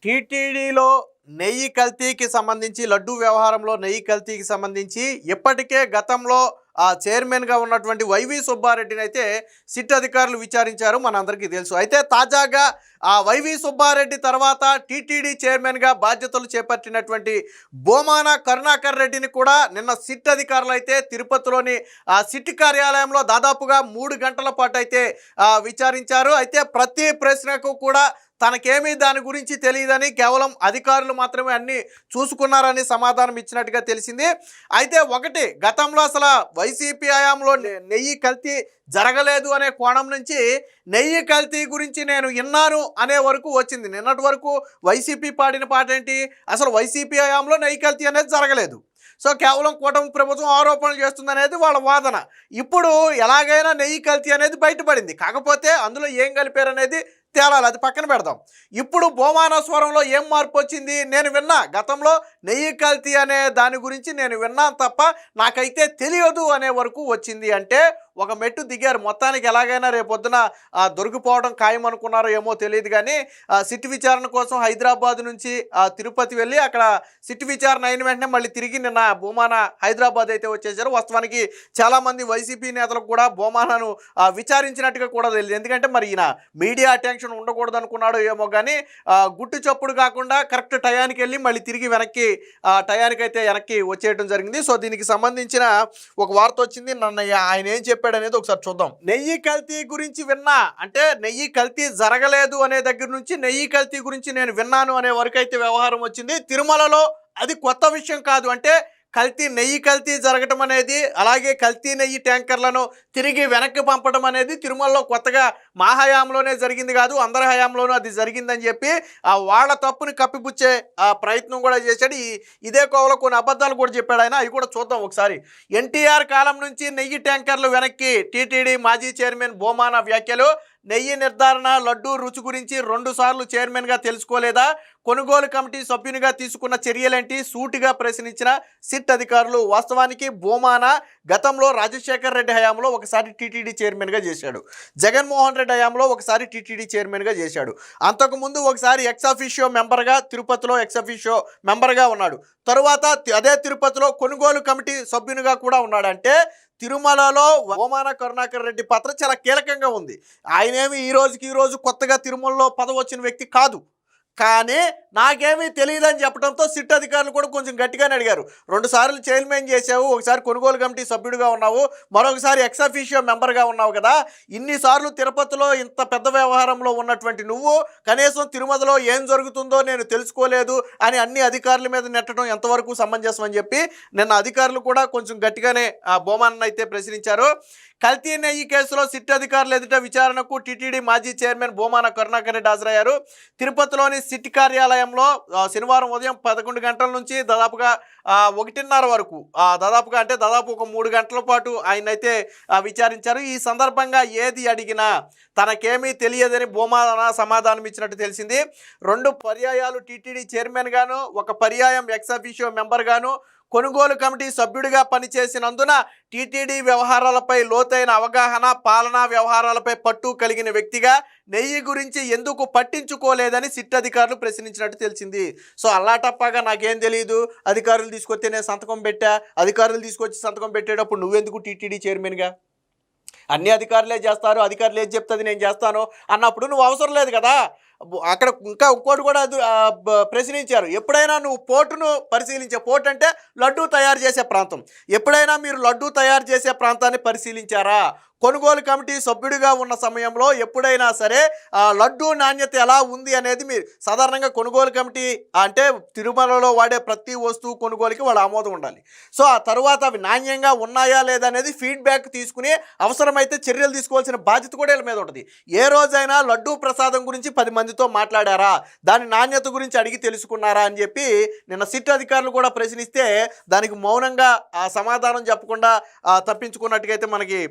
టీటీడీలో నెయ్యి కల్తీకి సంబంధించి లడ్డూ వ్యవహారంలో నెయ్యి కల్తీకి సంబంధించి ఇప్పటికే గతంలో ఆ చైర్మన్గా ఉన్నటువంటి వైవి సుబ్బారెడ్డిని అయితే సిట్ అధికారులు విచారించారు, మనందరికీ తెలుసు. అయితే తాజాగా ఆ వైవి సుబ్బారెడ్డి తర్వాత టీటీడీ చైర్మన్గా బాధ్యతలు చేపట్టినటువంటి బోమాన కరుణాకర్ రెడ్డిని కూడా నిన్న సిట్ అధికారులు అయితే తిరుపతిలోని ఆ సిట్ కార్యాలయంలో దాదాపుగా 3 గంటల పాటు అయితే విచారించారు. అయితే ప్రతి ప్రశ్నకు కూడా తనకేమీ దాని గురించి తెలియదని, కేవలం అధికారులు మాత్రమే అన్నీ చూసుకున్నారని సమాధానం ఇచ్చినట్టుగా తెలిసింది. అయితే ఒకటి, గతంలో అసలు వైసీపీ హయాంలో నెయ్యి కల్తీ జరగలేదు అనే కోణం నుంచి నెయ్యి కల్తీ గురించి నేను విన్నాను అనే వరకు వచ్చింది. నిన్నటి వరకు వైసీపీ పాడిన పాట ఏంటి, అసలు వైసీపీ హయాంలో నెయ్యి కల్తీ అనేది జరగలేదు, సో కేవలం కూటమి ప్రభుత్వం ఆరోపణలు చేస్తుందనేది వాళ్ళ వాదన. ఇప్పుడు ఎలాగైనా నెయ్యి కల్తీ అనేది బయటపడింది, కాకపోతే అందులో ఏం కలిపారనేది తేలాలి, అది పక్కన పెడదాం. ఇప్పుడు బోమాన స్వరంలో ఏం మార్పు వచ్చింది, నేను విన్నా, గతంలో నెయ్యి కల్తీ అనే దాని గురించి నేను విన్నాను తప్ప నాకైతే తెలియదు అనే వరకు వచ్చింది. అంటే ఒక మెట్టు దిగారు. మొత్తానికి ఎలాగైనా రేపొద్దున దొరికిపోవడం ఖాయం అనుకున్నారో ఏమో తెలియదు, కానీ సిట్ విచారణ కోసం హైదరాబాద్ నుంచి తిరుపతి వెళ్ళి అక్కడ సిట్ విచారణ అయిన వెంటనే మళ్ళీ తిరిగి నిన్న బోమాన హైదరాబాద్ అయితే వచ్చేసారు. వాస్తవానికి చాలామంది వైసీపీ నేతలకు కూడా బోమానను విచారించినట్టుగా కూడా తెలియదు. ఎందుకంటే మరి ఈయన మీడియా అటెన్షన్ ఉండకూడదు అనుకున్నాడు ఏమో, కానీ గుట్టు చప్పుడు కాకుండా కరెక్ట్ టయానికి వెళ్ళి మళ్ళీ తిరిగి వెనక్కి టయానికి అయితే వెనక్కి వచ్చేయడం జరిగింది. సో దీనికి సంబంధించిన ఒక వార్త వచ్చింది. నన్ను ఆయన ఏం చెప్పాడు అనేది ఒకసారి చూద్దాం. నెయ్యి కల్తీ గురించి విన్నా అంటే నెయ్యి కల్తీ జరగలేదు అనే దగ్గర నుంచి నెయ్యి కల్తీ గురించి నేను విన్నాను అనే వరకు అయితే వ్యవహారం వచ్చింది. తిరుమలలో అది కొత్త విషయం కాదు. అంటే నెయ్యి కల్తీ జరగటం అనేది, అలాగే కల్తీ నెయ్యి ట్యాంకర్లను తిరిగి వెనక్కి పంపడం అనేది తిరుమలలో కొత్తగా మా హయాంలోనే జరిగింది కాదు, అందరి హయాంలోనూ అది జరిగిందని చెప్పి వాళ్ళ తప్పుని కప్పిపుచ్చే ప్రయత్నం కూడా చేశాడు. ఇదే కోవలో కొన్ని అబద్ధాలు కూడా చెప్పాడు ఆయన, అవి కూడా చూద్దాం ఒకసారి. ఎన్టీఆర్ కాలం నుంచి నెయ్యి ట్యాంకర్లు వెనక్కి, టీటీడీ మాజీ చైర్మన్ బోమాన వ్యాఖ్యలు. నెయ్యి నిర్ధారణ, లడ్డూ రుచి గురించి 2 సార్లు చైర్మన్గా తెలుసుకోలేదా, కొనుగోలు కమిటీ సభ్యునిగా తీసుకున్న చర్యలేంటి, సూటిగా ప్రశ్నించిన సిట్ అధికారులు. వాస్తవానికి బోమాన గతంలో రాజశేఖర్ రెడ్డి హయాంలో ఒకసారి టీటీడీ చైర్మన్గా చేశాడు, జగన్మోహన్ రెడ్డి హయాంలో ఒకసారి టీటీడీ చైర్మన్గా చేశాడు, అంతకుముందు ఒకసారి ఎక్స్-అఫీషియో మెంబర్గా తిరుపతిలో ఎక్స్-అఫీషియో మెంబర్గా ఉన్నాడు, తరువాత అదే తిరుపతిలో కొనుగోలు కమిటీ సభ్యునిగా కూడా ఉన్నాడు. అంటే తిరుమలలో బోమాన కరుణాకర్ రెడ్డి పాత్ర చాలా కీలకంగా ఉంది. ఆయనేమి ఈ రోజు కొత్తగా తిరుమలలో పదవి వచ్చిన వ్యక్తి కాదు, కానీ నాకేమీ తెలియదని చెప్పడంతో సిట్ అధికారులు కూడా కొంచెం గట్టిగానే అడిగారు. 2 సార్లు చైర్మన్ చేసావు, ఒకసారి కొనుగోలు కమిటీ సభ్యుడిగా ఉన్నావు, మరొకసారి ఎక్స్-అఫీషియో మెంబర్గా ఉన్నావు కదా, ఇన్నిసార్లు తిరుపతిలో ఇంత పెద్ద వ్యవహారంలో ఉన్నటువంటి నువ్వు కనీసం తిరుమలలో ఏం జరుగుతుందో నేను తెలుసుకోలేదు అని అన్ని అధికారుల మీద నెట్టడం ఎంతవరకు సమంజసం అని చెప్పి నిన్న అధికారులు కూడా కొంచెం గట్టిగానే బోమానను అయితే ప్రశ్నించారు. కల్తీ నెయ్యి కేసులో సిట్ అధికారులు ఎదుట విచారణకు టీటీడీ మాజీ చైర్మన్ బోమాన కరుణాకర్ రెడ్డి హాజరయ్యారు. తిరుపతిలోని సిట్ కార్యాలయంలో శనివారం ఉదయం 11 గంటల నుంచి దాదాపుగా 1:30 వరకు దాదాపు ఒక 3 గంటల పాటు ఆయనైతే విచారించారు. ఈ సందర్భంగా ఏది అడిగినా తనకేమీ తెలియదని బోమాన సమాధానం ఇచ్చినట్టు తెలిసింది. 2 పర్యాయాలు టీటీడీ చైర్మన్ గాను, 1 పర్యాయం ఎక్స్-అఫీషియో మెంబర్ గాను, కొనుగోలు కమిటీ సభ్యుడిగా పనిచేసినందున టీటీడీ వ్యవహారాలపై లోతైన అవగాహన, పాలనా వ్యవహారాలపై పట్టు కలిగిన వ్యక్తిగా నెయ్యి గురించి ఎందుకు పట్టించుకోలేదని సిట్ అధికారులు ప్రశ్నించినట్టు తెలిసింది. సో అల్లాటప్పగా నాకేం తెలియదు, అధికారులు తీసుకొస్తే నేను సంతకం పెట్టా, అధికారులు తీసుకొచ్చి సంతకం పెట్టేటప్పుడు నువ్వెందుకు టీటీడీ చైర్మన్గా, అన్ని అధికారులే చేస్తారు, అధికారులు ఏది చెప్తుంది నేను చేస్తాను అన్నప్పుడు నువ్వు అవసరం లేదు కదా. అక్కడ ఇంకోటి కూడా ప్రశ్నించారు, ఎప్పుడైనా నువ్వు పోర్టును పరిశీలించే, పోర్ట్ అంటే లడ్డూ తయారు చేసే ప్రాంతం, ఎప్పుడైనా మీరు లడ్డూ తయారు చేసే ప్రాంతాన్ని పరిశీలించారా, కొనుగోలు కమిటీ సభ్యుడిగా ఉన్న సమయంలో ఎప్పుడైనా సరే లడ్డూ నాణ్యత ఎలా ఉంది అనేది మీరు సాధారణంగా కొనుగోలు కమిటీ అంటే తిరుమలలో వాడే ప్రతి వస్తువు కొనుగోలుకి వాళ్ళ ఆమోదం ఉండాలి. సో ఆ తర్వాత అవి నాణ్యంగా ఉన్నాయా లేదా అనేది ఫీడ్బ్యాక్ తీసుకుని అవసరమైతే చర్యలు తీసుకోవాల్సిన బాధ్యత కూడా వీళ్ళ మీద ఉంటుంది. ఏ రోజైనా లడ్డూ ప్రసాదం గురించి 10 మందితో మాట్లాడారా, దాని నాణ్యత గురించి అడిగి తెలుసుకున్నారా అని చెప్పి నిన్న సిట్ అధికారులు కూడా ప్రశ్నిస్తే దానికి మౌనంగా సమాధానం చెప్పకుండా తప్పించుకున్నట్టుగా అయితే మనకి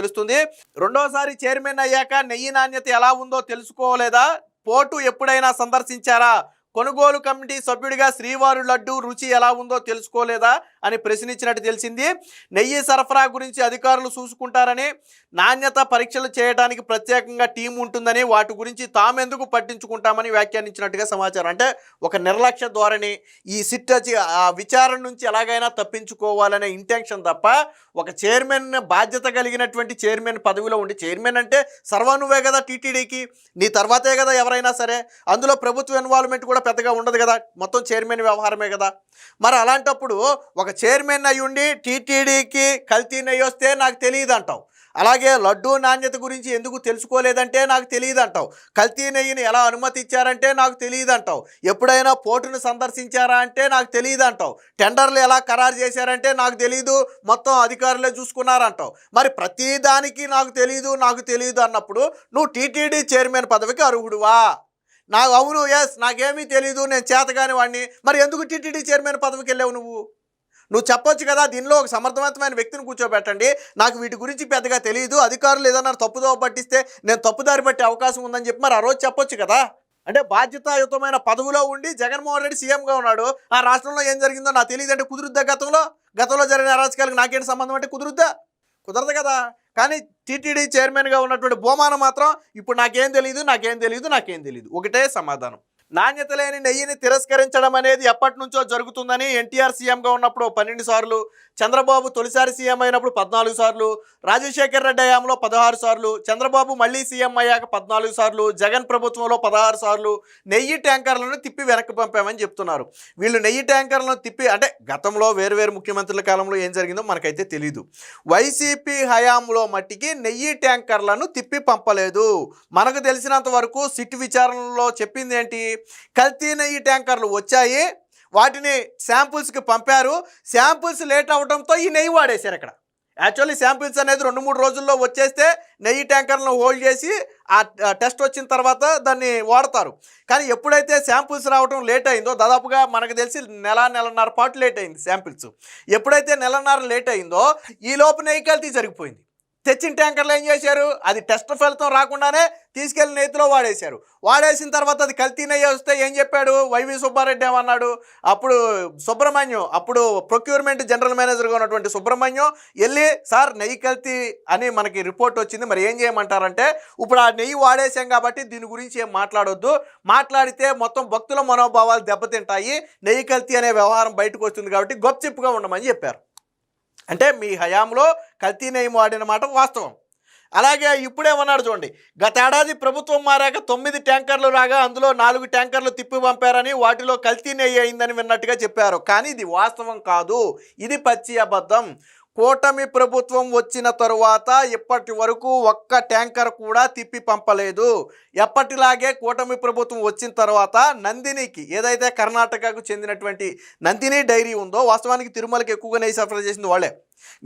తెలుస్తుంది. రెండోసారి చైర్మన్ అయ్యాక నెయ్యి నాణ్యత ఎలా ఉందో తెలుసుకోలేదా, పోర్టు ఎప్పుడైనా సందర్శించారా, కొనుగోలు కమిటీ సభ్యుడిగా శ్రీవారి లడ్డు రుచి ఎలా ఉందో తెలుసుకోలేదా అని ప్రశ్నించినట్టు తెలిసింది. నెయ్యి సరఫరా గురించి అధికారులు చూసుకుంటారని, నాణ్యత పరీక్షలు చేయడానికి ప్రత్యేకంగా టీం ఉంటుందని, వాటి గురించి తామెందుకు పట్టించుకుంటామని వ్యాఖ్యానించినట్టుగా సమాచారం. అంటే ఒక నిర్లక్ష్య ధోరణి, ఈ సిట్ ఆ విచారణ నుంచి ఎలాగైనా తప్పించుకోవాలనే ఇంటెన్షన్ తప్ప, ఒక చైర్మన్ బాధ్యత కలిగినటువంటి చైర్మన్ పదవిలో ఉండి, చైర్మన్ అంటే సర్వానువే కదా టీటీడీకి, నీ తర్వాతే కదా ఎవరైనా సరే, అందులో ప్రభుత్వ ఇన్వాల్వ్మెంట్ కూడా పెద్దగా ఉండదు కదా, మొత్తం చైర్మన్ వ్యవహారమే కదా. మరి అలాంటప్పుడు ఒక చైర్మన్ అయి ఉండి టీటీడీకి కల్తీ నెయ్యి వస్తే నాకు తెలియదు అంటావు, అలాగే లడ్డూ నాణ్యత గురించి ఎందుకు తెలుసుకోలేదంటే నాకు తెలియదు అంటావు, కల్తీ నెయ్యిని ఎలా అనుమతి ఇచ్చారంటే నాకు తెలియదు అంటావు, ఎప్పుడైనా పోర్టును సందర్శించారా అంటే నాకు తెలియదు అంటావు, టెండర్లు ఎలా ఖరారు చేశారంటే నాకు తెలియదు, మొత్తం అధికారులే చూసుకున్నారంటావు. మరి ప్రతిదానికి నాకు తెలియదు అన్నప్పుడు నువ్వు టీటీడీ చైర్మన్ పదవికి అర్హుడువా? నాకు అవును, ఎస్, నాకేమీ తెలీదు, నేను చేతగాని వాడిని. మరి ఎందుకు టీటీడీ చైర్మన్ పదవికి వెళ్ళావు నువ్వు చెప్పొచ్చు కదా, దీనిలో ఒక సమర్థవంతమైన వ్యక్తిని కూర్చోబెట్టండి, నాకు వీటి గురించి పెద్దగా తెలియదు, అధికారులు ఏదన్నా తప్పుదోవ పట్టిస్తే నేను తప్పుదారి పట్టే అవకాశం ఉందని చెప్పి మరి ఆ రోజు చెప్పొచ్చు కదా. అంటే బాధ్యతాయుతమైన పదవిలో ఉండి జగన్మోహన్ రెడ్డి సీఎంగా ఉన్నాడు, ఆ రాష్ట్రంలో ఏం జరిగిందో నాకు తెలియదు అంటే కుదురుద్దా? గతంలో జరిగిన అరాచకాలకు నాకేంటి సంబంధం అంటే కుదరదు కదా. కానీ టీటీడీ చైర్మన్గా ఉన్నటువంటి బోమాన మాత్రం ఇప్పుడు నాకేం తెలియదు ఒకటే సమాధానం. నాణ్యత లేని నెయ్యిని తిరస్కరించడం అనేది ఎప్పటి నుంచో జరుగుతుందని, ఎన్టీఆర్ సీఎంగా ఉన్నప్పుడు 12 సార్లు, చంద్రబాబు తొలిసారి సీఎం అయినప్పుడు 14 సార్లు, రాజశేఖర్ రెడ్డి హయాంలో 16 సార్లు, చంద్రబాబు మళ్ళీ సీఎం అయ్యాక 14 సార్లు, జగన్ ప్రభుత్వంలో 16 సార్లు నెయ్యి ట్యాంకర్లను తిప్పి వెనక్కి పంపామని చెప్తున్నారు. వీళ్ళు నెయ్యి ట్యాంకర్లను తిప్పి, అంటే గతంలో వేరు ముఖ్యమంత్రుల కాలంలో ఏం జరిగిందో మనకైతే తెలీదు. వైసీపీ హయాంలో మట్టికి నెయ్యి ట్యాంకర్లను తిప్పి పంపలేదు. మనకు తెలిసినంత వరకు సిట్ విచారణలో చెప్పింది ఏంటి, కల్తీ నెయ్యి ట్యాంకర్లు వచ్చాయి, వాటిని శాంపుల్స్కి పంపారు, శాంపుల్స్ లేట్ అవడంతో ఈ నెయ్యి వాడేశారు. ఇక్కడ యాక్చువల్లీ శాంపిల్స్ అనేది 2-3 రోజుల్లో వచ్చేస్తే నెయ్యి ట్యాంకర్లను హోల్డ్ చేసి ఆ టెస్ట్ వచ్చిన తర్వాత దాన్ని వాడతారు. కానీ ఎప్పుడైతే శాంపిల్స్ రావడం లేట్ అయిందో, దాదాపుగా మనకు తెలిసి నెలన్నర పాటు లేట్ అయింది శాంపిల్స్. ఎప్పుడైతే నెలన్నర లేట్ అయిందో ఈ లోపు నెయ్యి కల్తీ జరిగిపోయింది. తెచ్చిన ట్యాంకర్లు ఏం చేశారు, అది టెస్ట్ ఫలితం రాకుండానే తీసుకెళ్లి నెయ్యిలో వాడేసిన తర్వాత అది కల్తీ నెయ్యి వస్తే ఏం చెప్పాడు వైవి సుబ్బారెడ్డి ఏమన్నాడు, అప్పుడు సుబ్రహ్మణ్యం, అప్పుడు ప్రొక్యూర్మెంట్ జనరల్ మేనేజర్గా ఉన్నటువంటి సుబ్రహ్మణ్యం వెళ్ళి, సార్ నెయ్యి కల్తీ అని మనకి రిపోర్ట్ వచ్చింది, మరి ఏం చేయమంటారంటే, ఇప్పుడు ఆ నెయ్యి వాడేసాం కాబట్టి దీని గురించి ఏం మాట్లాడొద్దు, మాట్లాడితే మొత్తం భక్తుల మనోభావాలు దెబ్బతింటాయి, నెయ్యి కల్తీ అనే వ్యవహారం బయటకు వస్తుంది కాబట్టి గొప్పచిప్పుగా ఉండమని చెప్పారు. అంటే మీ హయాంలో కల్తీ నెయ్యి వాడిన మాట వాస్తవం. అలాగే ఇప్పుడేమన్నాడు చూడండి, గతేడాది ప్రభుత్వం మారాక 9 ట్యాంకర్లు రాగా అందులో 4 ట్యాంకర్లు తిప్పి పంపారని, వాటిలో కల్తీ నెయ్యి అయిందని విన్నట్టుగా చెప్పారు. కానీ ఇది వాస్తవం కాదు, ఇది పచ్చి అబద్ధం. కూటమి ప్రభుత్వం వచ్చిన తరువాత ఇప్పటి వరకు ఒక్క ట్యాంకర్ కూడా తిప్పి పంపలేదు. ఎప్పటిలాగే కూటమి ప్రభుత్వం వచ్చిన తర్వాత నందినికి, ఏదైతే కర్ణాటకకు చెందినటువంటి నందిని డైరీ ఉందో, వాస్తవానికి తిరుమలకి ఎక్కువగా నెయ్యి సరఫరా చేసింది వాళ్ళే.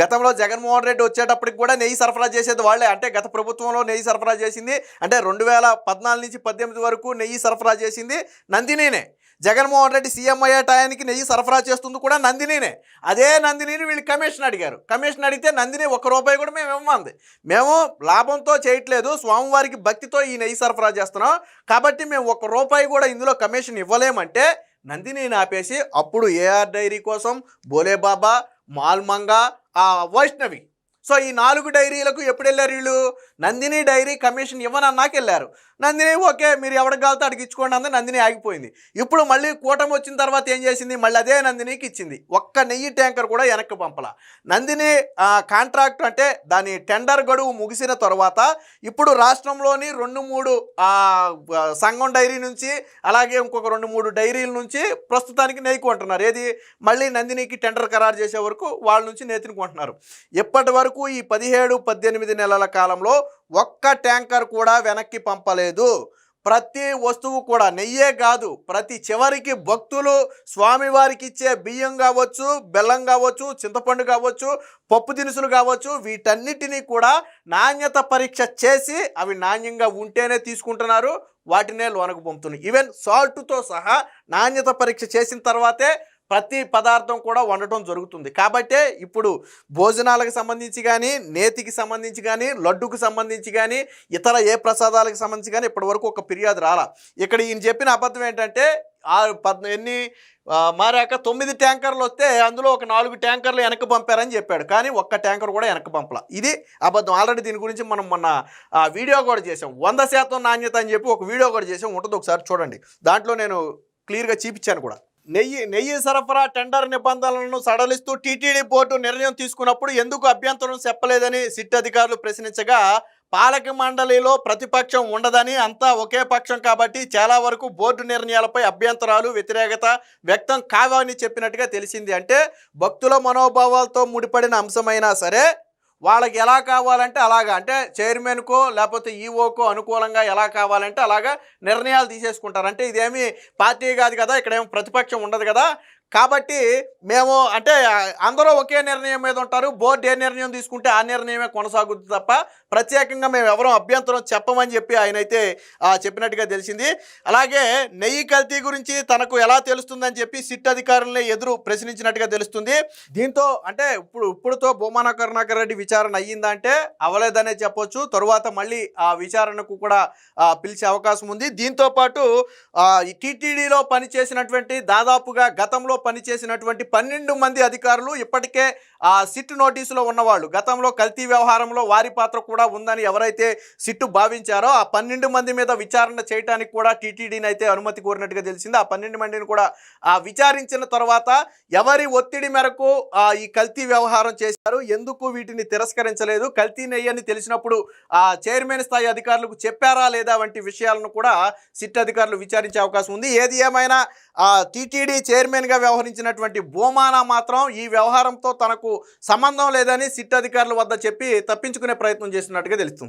గతంలో జగన్మోహన్ రెడ్డి వచ్చేటప్పటికి కూడా నెయ్యి సరఫరా చేసేది వాళ్ళే. అంటే గత ప్రభుత్వంలో నెయ్యి సరఫరా చేసింది, అంటే 2014 నుంచి 18 వరకు నెయ్యి సరఫరా చేసింది నందినినే. జగన్మోహన్ రెడ్డి సీఎం అయ్యే టయానికి నెయ్యి సరఫరా చేస్తుంది కూడా నందినినే. అదే నందినిని వీళ్ళు కమిషన్ అడిగారు. కమిషన్ అడిగితే నందిని ₹1 కూడా మేము ఇవ్వమంది. మేము లాభంతో చేయట్లేదు, స్వామివారికి భక్తితో ఈ నెయ్యి సరఫరా చేస్తున్నాం, కాబట్టి మేము ₹1 కూడా ఇందులో కమిషన్ ఇవ్వలేమంటే నందినిని ఆపేసి అప్పుడు ఏఆర్ డైరీ కోసం బోలేబాబా, మాల్మంగా, వైష్ణవి, సో ఈ 4 డైరీలకు ఎప్పుడు వెళ్ళారు వీళ్ళు, నందిని డైరీ కమిషన్ ఇవ్వనన్నాక వెళ్ళారు. నందిని ఓకే మీరు ఎవరికి కావాలో అడిగి ఇచ్చుకోండి అంది, నందిని ఆగిపోయింది. ఇప్పుడు మళ్ళీ కూటమి వచ్చిన తర్వాత ఏం చేసింది, మళ్ళీ అదే నందినికి ఇచ్చింది. ఒక్క నెయ్యి ట్యాంకర్ కూడా వెనక్కి పంపల. నందిని కాంట్రాక్ట్ అంటే దాని టెండర్ గడువు ముగిసిన తర్వాత ఇప్పుడు రాష్ట్రంలోని 2-3 సంఘం డైరీ నుంచి, అలాగే ఇంకొక 2-3 డైరీల నుంచి ప్రస్తుతానికి నెయ్యి కొంటున్నారు. ఏది, మళ్ళీ నందినికి టెండర్ ఖరారు చేసే వరకు వాళ్ళ నుంచి నేతిని కొంటున్నారు. ఇప్పటి వరకు ఈ 17-18 నెలల కాలంలో ఒక్క ట్యాంకర్ కూడా వెనక్కి పంపలేదు. ప్రతి వస్తువు కూడా, నెయ్యే కాదు, ప్రతి చివరికి భక్తులు స్వామివారికి ఇచ్చే బియ్యం కావచ్చు, బెల్లం కావచ్చు, చింతపండు కావచ్చు, పప్పు దినుసులు కావచ్చు, వీటన్నిటినీ కూడా నాణ్యత పరీక్ష చేసి అవి నాణ్యంగా ఉంటేనే తీసుకుంటున్నారు, వాటినే లోనకు పంపుతున్నారు. ఈవెన్ సాల్ట్తో సహా నాణ్యత పరీక్ష చేసిన తర్వాతే ప్రతి పదార్థం కూడా వండటం జరుగుతుంది. కాబట్టే ఇప్పుడు భోజనాలకు సంబంధించి కానీ, నేతికి సంబంధించి కానీ, లడ్డుకు సంబంధించి కానీ, ఇతర ఏ ప్రసాదాలకు సంబంధించి కానీ ఇప్పటివరకు ఒక ఫిర్యాదు రాలా. ఇక్కడ ఈయన చెప్పిన అబద్ధం ఏంటంటే ఎన్ని మారాక 9 ట్యాంకర్లు వస్తే అందులో ఒక 4 ట్యాంకర్లు వెనక్కి పంపారని చెప్పాడు. కానీ ఒక్క ట్యాంకర్ కూడా వెనక్కి పంపల. ఇది అబద్ధం. ఆల్రెడీ దీని గురించి మనం మొన్న వీడియో కూడా చేసాం. 100% నాణ్యత అని చెప్పి ఒక వీడియో కూడా చేసాం. ఉంటుంది, ఒకసారి చూడండి. దాంట్లో నేను క్లియర్గా చూపించాను కూడా. నెయ్యి సరఫరా టెండర్ నిబంధనలను సడలిస్తూ టీటీడీ బోర్డు నిర్ణయం తీసుకున్నప్పుడు ఎందుకు అభ్యంతరం చెప్పలేదని సిట్ అధికారులు ప్రశ్నించగా, పాలక మండలిలో ప్రతిపక్షం ఉండదని, అంతా ఒకే పక్షం కాబట్టి చాలా వరకు బోర్డు నిర్ణయాలపై అభ్యంతరాలు, వ్యతిరేకత వ్యక్తం కావని చెప్పినట్టుగా తెలిసింది. అంటే భక్తుల మనోభావాలతో ముడిపడిన అంశమైనా సరే వాళ్ళకి ఎలా కావాలంటే అలాగా, అంటే చైర్మన్కో లేకపోతే ఈఓకో అనుకూలంగా ఎలా కావాలంటే అలాగా నిర్ణయాలు తీసేసుకుంటారు. అంటే ఇదేమి పార్టీ కాదు కదా, ఇక్కడేమో ప్రతిపక్షం ఉండదు కదా, కాబట్టి మేము అంటే అందరూ ఒకే నిర్ణయం మీద ఉంటారు. బోర్డు ఏ నిర్ణయం తీసుకుంటే ఆ నిర్ణయమే కొనసాగుతుంది తప్ప ప్రత్యేకంగా మేము ఎవరూ అభ్యంతరం చెప్పమని చెప్పి ఆయన అయితే చెప్పినట్టుగా తెలిసింది. అలాగే నెయ్యి కల్తీ గురించి తనకు ఎలా తెలుస్తుందని చెప్పి సిట్ అధికారులనే ఎదురు ప్రశ్నించినట్టుగా తెలుస్తుంది. దీంతో అంటే ఇప్పుడుతో భూమన కరుణాకర్ రెడ్డి విచారణ అయ్యిందంటే అవలేదనే చెప్పొచ్చు. తరువాత మళ్ళీ ఆ విచారణకు కూడా పిలిచే అవకాశం ఉంది. దీంతో పాటు టీటీడీలో పనిచేసినటువంటి దాదాపుగా గతంలో పనిచేసినటువంటి 12 మంది అధికారులు ఇప్పటికే సిట్ నోటీసులో ఉన్నవాళ్ళు, గతంలో కల్తీ వ్యవహారంలో వారి పాత్ర కూడా ఉందని ఎవరైతే సిట్టు భావించారో ఆ 12 మంది మీద విచారణ చేయడానికి కూడా టీటీడీని అయితే అనుమతి కోరినట్టుగా తెలిసింది. ఆ 12 మందిని కూడా విచారించిన తర్వాత ఎవరి ఒత్తిడి మేరకు ఈ కల్తీ వ్యవహారం చేశారు, ఎందుకు వీటిని తిరస్కరించలేదు, కల్తీ నెయ్యని తెలిసినప్పుడు చైర్మన్ స్థాయి అధికారులకు చెప్పారా లేదా వంటి విషయాలను కూడా సిట్ అధికారులు విచారించే అవకాశం ఉంది. ఏది ఏమైనా టీటీడీ చైర్మన్గా వ్యవహరించినటువంటి భూమాన మాత్రం ఈ వ్యవహారంతో తనకు సంబంధం లేదని సిట్ అధికారుల వద్ద చెప్పి తప్పించుకునే ప్రయత్నం చేస్తున్నట్టుగా తెలుస్తుంది.